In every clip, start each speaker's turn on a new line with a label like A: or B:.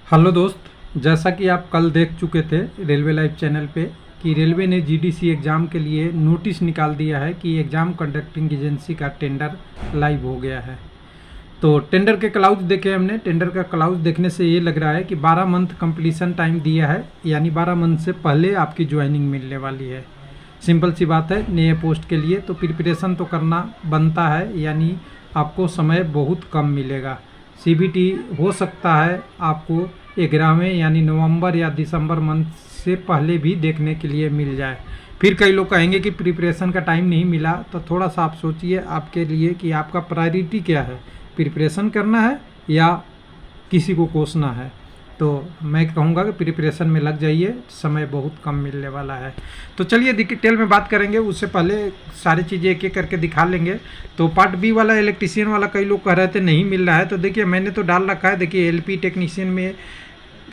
A: Hello दोस्त, जैसा कि आप कल देख चुके थे रेलवे लाइव चैनल पे कि रेलवे ने जीडीसी एग्ज़ाम के लिए नोटिस निकाल दिया है कि एग्ज़ाम कंडक्टिंग एजेंसी का टेंडर लाइव हो गया है। तो टेंडर के क्लाउज देखे हमने। टेंडर का क्लाउज देखने से ये लग रहा है कि 12 मंथ कंप्लीशन टाइम दिया है, यानी 12 मंथ से पहले आपकी ज्वाइनिंग मिलने वाली है। सिंपल सी बात है, नए पोस्ट के लिए तो प्रिपरेशन तो करना बनता है, यानी आपको समय बहुत कम मिलेगा। सीबीटी हो सकता है आपको 11वें यानी नवंबर या दिसंबर मंथ से पहले भी देखने के लिए मिल जाए। फिर कई लोग कहेंगे कि प्रिपरेशन का टाइम नहीं मिला, तो थोड़ा सा आप सोचिए आपके लिए कि आपका प्रायोरिटी क्या है, प्रिपरेशन करना है या किसी को कोसना है। तो मैं कहूँगा कि प्रिपरेशन में लग जाइए, समय बहुत कम मिलने वाला है। तो चलिए डिटेल में बात करेंगे, उससे पहले सारी चीज़ें एक एक करके दिखा लेंगे। तो पार्ट बी वाला इलेक्ट्रीशियन वाला कई लोग कह रहे थे नहीं मिल रहा है, तो देखिए मैंने तो डाल रखा है। देखिए एलपी टेक्नीशियन में,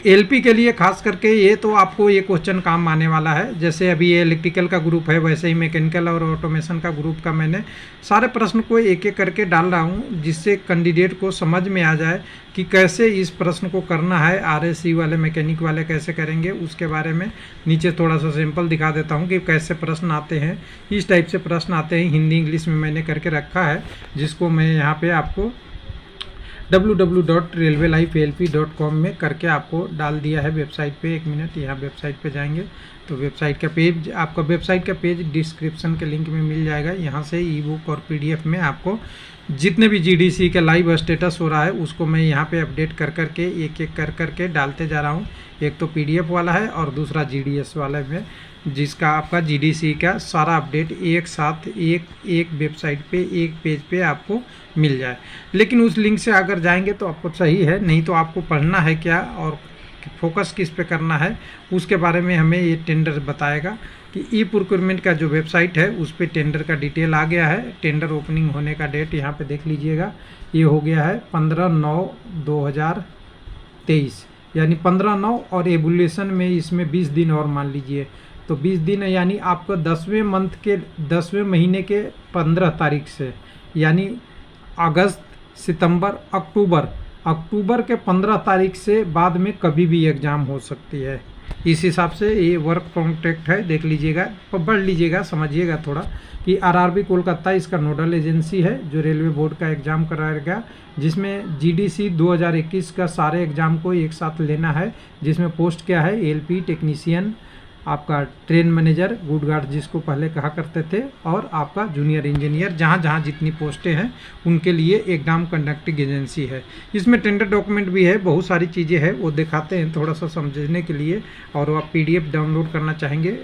A: एलपी के लिए खास करके ये तो आपको ये क्वेश्चन काम आने वाला है। जैसे अभी ये इलेक्ट्रिकल का ग्रुप है, वैसे ही मैकेनिकल और ऑटोमेशन का ग्रुप का मैंने सारे प्रश्न को एक एक करके डाल रहा हूँ, जिससे कैंडिडेट को समझ में आ जाए कि कैसे इस प्रश्न को करना है। आरएससी वाले मैकेनिक वाले कैसे करेंगे उसके बारे में नीचे थोड़ा सा सिंपल दिखा देता हूँ कि कैसे प्रश्न आते हैं। इस टाइप से प्रश्न आते हैं, हिंदी इंग्लिश में मैंने करके रखा है, जिसको मैं यहाँ पे आपको www.railwaylifelp.com में करके आपको डाल दिया है वेबसाइट पे। एक मिनट, यहाँ वेबसाइट पे जाएंगे तो वेबसाइट का पेज, आपका वेबसाइट का पेज डिस्क्रिप्शन के लिंक में मिल जाएगा। यहाँ से ई बुक और पीडीएफ में आपको जितने भी जीडीसी का लाइव स्टेटस हो रहा है उसको मैं यहाँ पे अपडेट कर करके एक एक कर करके डालते जा रहा हूँ। एक तो पीडीएफ वाला है और दूसरा जीडीएस वाला में, जिसका आपका जीडीसी का सारा अपडेट एक साथ एक वेबसाइट पे एक पेज पे आपको मिल जाए। लेकिन उस लिंक से अगर जाएंगे तो आपको सही है, नहीं तो आपको पढ़ना है क्या और फोकस किस पे करना है उसके बारे में हमें ये टेंडर बताएगा। कि ई प्रोक्योरमेंट का जो वेबसाइट है उस पर टेंडर का डिटेल आ गया है। टेंडर ओपनिंग होने का डेट यहाँ पे देख लीजिएगा, ये हो गया है 15/9/2023, यानी 15/9 और एबुलेशन में इसमें 20 दिन और मान लीजिए, तो 20 दिन है, यानी आपको 10वें मंथ के 10वें महीने के 15 तारीख से, यानी अगस्त सितंबर अक्टूबर के 15 तारीख से बाद में कभी भी एग्ज़ाम हो सकती है। इस हिसाब से ये वर्क कॉन्ट्रैक्ट है, देख लीजिएगा, पढ़ लीजिएगा, समझिएगा थोड़ा कि आरआरबी कोलकाता इसका नोडल एजेंसी है जो रेलवे बोर्ड का एग्ज़ाम कराएगा, जिसमें जीडीसी 2021 का सारे एग्ज़ाम को एक साथ लेना है। जिसमें पोस्ट क्या है, एलपी टेक्नीशियन, आपका ट्रेन मैनेजर, गुड गार्ड जिसको पहले कहा करते थे, और आपका जूनियर इंजीनियर, जहाँ जहाँ जितनी पोस्टें हैं उनके लिए एग्ज़ाम कंडक्टिंग एजेंसी है। इसमें टेंडर डॉक्यूमेंट भी है, बहुत सारी चीज़ें हैं, वो दिखाते हैं थोड़ा सा समझने के लिए। और आप पीडीएफ डाउनलोड करना चाहेंगे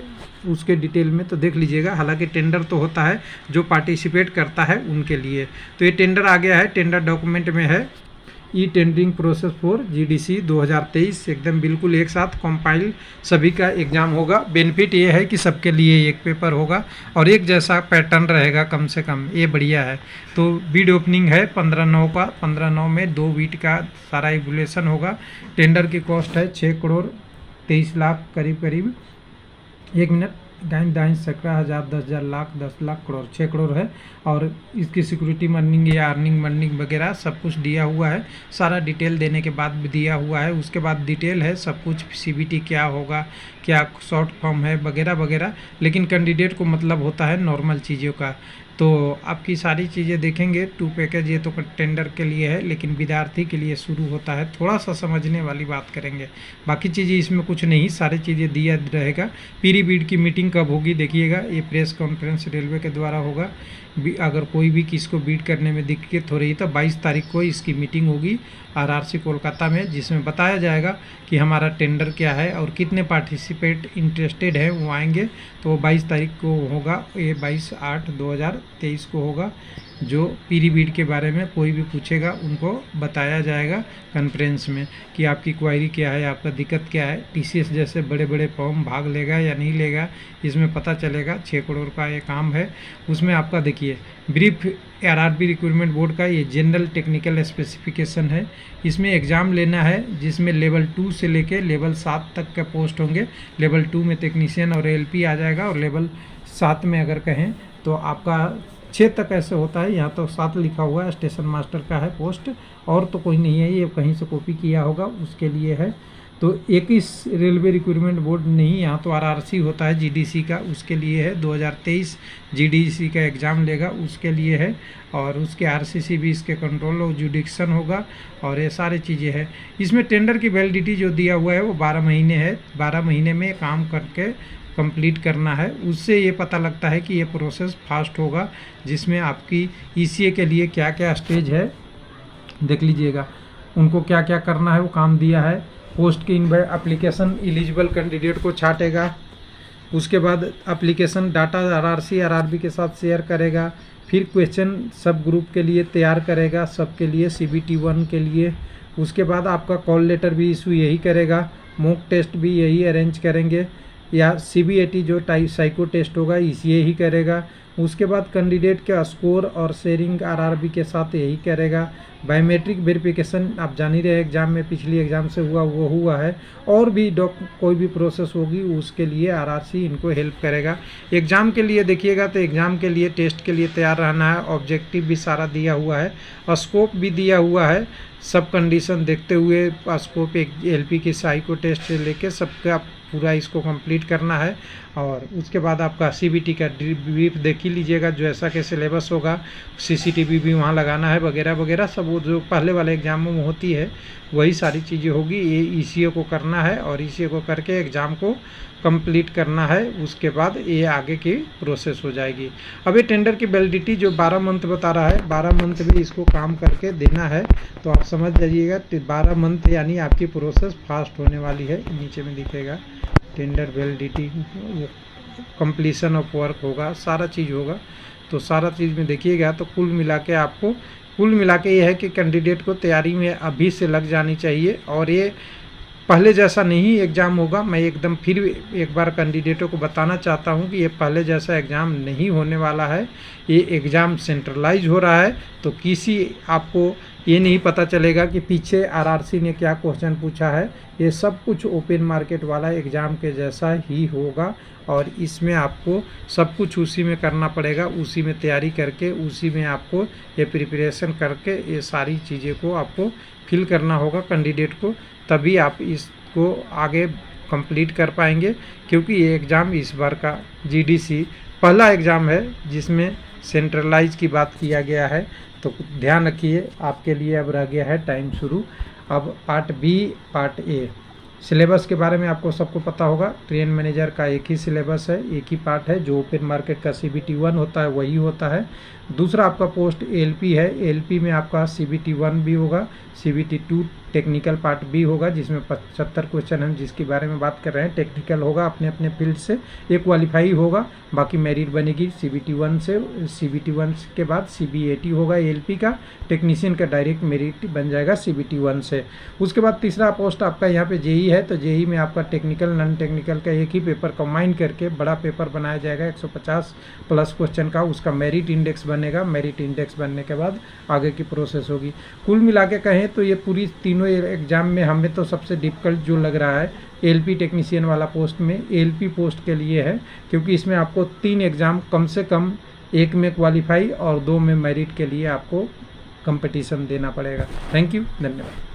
A: उसके डिटेल में तो देख लीजिएगा। हालांकि टेंडर तो होता है जो पार्टिसिपेट करता है उनके लिए। तो ये टेंडर आ गया है, टेंडर डॉक्यूमेंट में है e tendering process for GDC 2023, एकदम बिल्कुल एक साथ कंपाइल सभी का एग्ज़ाम होगा। बेनिफिट ये है कि सबके लिए एक पेपर होगा और एक जैसा पैटर्न रहेगा कम से कम, ये बढ़िया है। तो बिड ओपनिंग है 15/9 का, 15/9 में 2 बीट का सारा एवुलेशन होगा। टेंडर की कॉस्ट है 6,23,00,000 करीब। एक मिनट, 17,000, 10,000, लाख, 10 लाख, करोड़, 6 करोड़ है। और इसकी सिक्योरिटी मर्निंग या अर्निंग मर्निंग वगैरह सब कुछ दिया हुआ है। सारा डिटेल देने के बाद भी दिया हुआ है, उसके बाद डिटेल है सब कुछ, सीबीटी क्या होगा, क्या शॉर्ट फॉर्म है वगैरह वगैरह। लेकिन कैंडिडेट को मतलब होता है नॉर्मल चीज़ों का। तो आपकी सारी चीज़ें देखेंगे। 2 पैकेज ये तो टेंडर के लिए है, लेकिन विद्यार्थी के लिए शुरू होता है। थोड़ा सा समझने वाली बात करेंगे, बाकी चीज़ें इसमें कुछ नहीं, सारी चीज़ें दिया रहेगा। पीरी बीड की मीटिंग कब होगी देखिएगा, ये प्रेस कॉन्फ्रेंस रेलवे के द्वारा होगा। अगर कोई भी किसको बीट करने में दिक्कत हो रही है तो 22 तारीख को इसकी मीटिंग होगी आरआरसी कोलकाता में, जिसमें बताया जाएगा कि हमारा टेंडर क्या है और कितने पार्टिसिपेट इंटरेस्टेड हैं वो आएंगे। तो 22 तारीख को होगा, ये 22/8/2023 को होगा। जो पीरी बीड के बारे में कोई भी पूछेगा उनको बताया जाएगा कॉन्फ्रेंस में कि आपकी क्वायरी क्या है, आपका दिक्कत क्या है। टीसीएस जैसे बड़े बड़े फॉर्म भाग लेगा या नहीं लेगा, इसमें पता चलेगा। 6 करोड़ का ये काम है। उसमें आपका देखिए ब्रीफ आरआरबी रिक्रूटमेंट बोर्ड का ये जनरल टेक्निकल स्पेसिफिकेशन है। इसमें एग्ज़ाम लेना है जिसमें लेवल 2 से लेके लेवल 7 तक का पोस्ट होंगे। लेवल 2 में टेक्नीशियन और एलपी आ जाएगा, और लेवल 7 में अगर कहें तो आपका 6 तक ऐसे होता है। यहाँ तो 7 लिखा हुआ है, स्टेशन मास्टर का है पोस्ट, और तो कोई नहीं है, ये कहीं से कॉपी किया होगा उसके लिए है। तो 21 रेलवे रिक्रूटमेंट बोर्ड नहीं, यहाँ तो आरआरसी होता है जीडीसी का, उसके लिए है। 2023 जीडीसी का एग्ज़ाम लेगा उसके लिए है, और उसके आरसीसी भी इसके कंट्रोल और जुडिक्शन होगा, और ये सारी चीज़ें हैं। इसमें टेंडर की वैलिडिटी जो दिया हुआ है वो 12 महीने है। 12 महीने में काम करके कंप्लीट करना है। उससे ये पता लगता है कि ये प्रोसेस फास्ट होगा, जिसमें आपकी ईसीए के लिए क्या क्या स्टेज है देख लीजिएगा, उनको क्या क्या करना है वो काम दिया है। पोस्ट की एप्लीकेशन एलिजिबल कैंडिडेट को छांटेगा, उसके बाद एप्लीकेशन डाटा आरआरसी आरआरबी के साथ शेयर करेगा, फिर क्वेश्चन सब ग्रुप के लिए तैयार करेगा, सबके लिए सीबीटी 1 के लिए। उसके बाद आपका कॉल लेटर भी इशू यही करेगा, मॉक टेस्ट भी यही अरेंज करेंगे, या सीबीएटी जो साइको टेस्ट होगा इसी ही करेगा। उसके बाद कैंडिडेट का स्कोर और शेयरिंग आरआरबी के साथ यही करेगा। बायोमेट्रिक वेरिफिकेशन आप जान ही रहे एग्ज़ाम में, पिछली एग्ज़ाम से हुआ वो हुआ है, और भी कोई भी प्रोसेस होगी उसके लिए आरआरसी इनको हेल्प करेगा। एग्ज़ाम के लिए देखिएगा तो एग्ज़ाम के लिए टेस्ट के लिए तैयार रहना है। ऑब्जेक्टिव भी सारा दिया हुआ है, स्कोप भी दिया हुआ है, सब कंडीशन देखते हुए स्कोप एक एलपी की साइको टेस्ट से लेके सबका पूरा इसको कंप्लीट करना है। और उसके बाद आपका सीबीटी का ब्रीफ देख ही लीजिएगा, जो ऐसा के सिलेबस होगा, सीसीटीवी भी वहाँ लगाना है वगैरह वगैरह, सब वो जो पहले वाले एग्जामों में होती है वही सारी चीज़ें होगी। ये ईसीए को करना है, और ईसीए को करके एग्ज़ाम को कंप्लीट करना है। उसके बाद ये आगे की प्रोसेस हो जाएगी। अब ये टेंडर की वैलिडिटी जो 12 मंथ बता रहा है, 12 मंथ भी इसको काम करके देना है, तो आप समझ जाइएगा 12 मंथ यानी आपकी प्रोसेस फास्ट होने वाली है। नीचे में दिखेगा tender validity, completion of work होगा, सारा चीज़ होगा। तो सारा चीज़ में देखिएगा तो कुल मिला के ये है कि कैंडिडेट को तैयारी में अभी से लग जानी चाहिए, और ये पहले जैसा नहीं एग्ज़ाम होगा। मैं एकदम फिर एक बार कैंडिडेटों को बताना चाहता हूँ कि ये पहले जैसा एग्ज़ाम नहीं होने वाला है। ये एग्ज़ाम सेंट्रलाइज हो रहा है, तो किसी आपको ये नहीं पता चलेगा कि पीछे आरआरसी ने क्या क्वेश्चन पूछा है। ये सब कुछ ओपन मार्केट वाला एग्ज़ाम के जैसा ही होगा, और इसमें आपको सब कुछ उसी में करना पड़ेगा, उसी में तैयारी करके, उसी में आपको ये प्रिपरेशन करके ये सारी चीज़ें को आपको फिल करना होगा कैंडिडेट को, तभी आप इसको आगे कंप्लीट कर पाएंगे। क्योंकि ये एग्ज़ाम इस बार का जीडीसी पहला एग्ज़ाम है जिसमें सेंट्रलाइज की बात किया गया है। तो ध्यान रखिए, आपके लिए अब रह गया है टाइम शुरू। अब part B, part A, syllabus के बारे में आपको सबको पता होगा। ट्रेन मैनेजर का एक ही सिलेबस है, एक ही पार्ट है, जो ओपन मार्केट का सीबीटी 1 होता है वही होता है। दूसरा आपका पोस्ट एलपी है, एलपी में आपका सीबीटी 1 भी होगा, सीबीटी 2 टेक्निकल पार्ट भी होगा, जिसमें 75 क्वेश्चन हम जिसके बारे में बात कर रहे हैं टेक्निकल होगा, अपने अपने फील्ड से एक क्वालिफाई होगा, बाकी मेरिट बनेगी सीबीटी 1 से। सीबीटी 1 के बाद सीबीएटी होगा एलपी का, टेक्नीशियन का डायरेक्ट मेरिट बन जाएगा सीबीटी 1 से। उसके बाद तीसरा पोस्ट आपका यहाँ पे जेई है, तो जेई में आपका टेक्निकल नॉन टेक्निकल का एक ही पेपर कंबाइन करके बड़ा पेपर बनाया जाएगा 150 प्लस क्वेश्चन का, उसका मेरिट इंडेक्स बनेगा। मेरिट इंडेक्स बनने के बाद आगे की प्रोसेस होगी। कुल मिला के कहें तो ये पूरी तीनों एग्जाम में हमें तो सबसे डिफिकल्ट जो लग रहा है एलपी टेक्नीशियन वाला पोस्ट में, एलपी पोस्ट के लिए है, क्योंकि इसमें आपको 3 एग्ज़ाम कम से कम, एक में क्वालिफाई और 2 में मेरिट के लिए आपको कंपटीशन देना पड़ेगा। थैंक यू, धन्यवाद।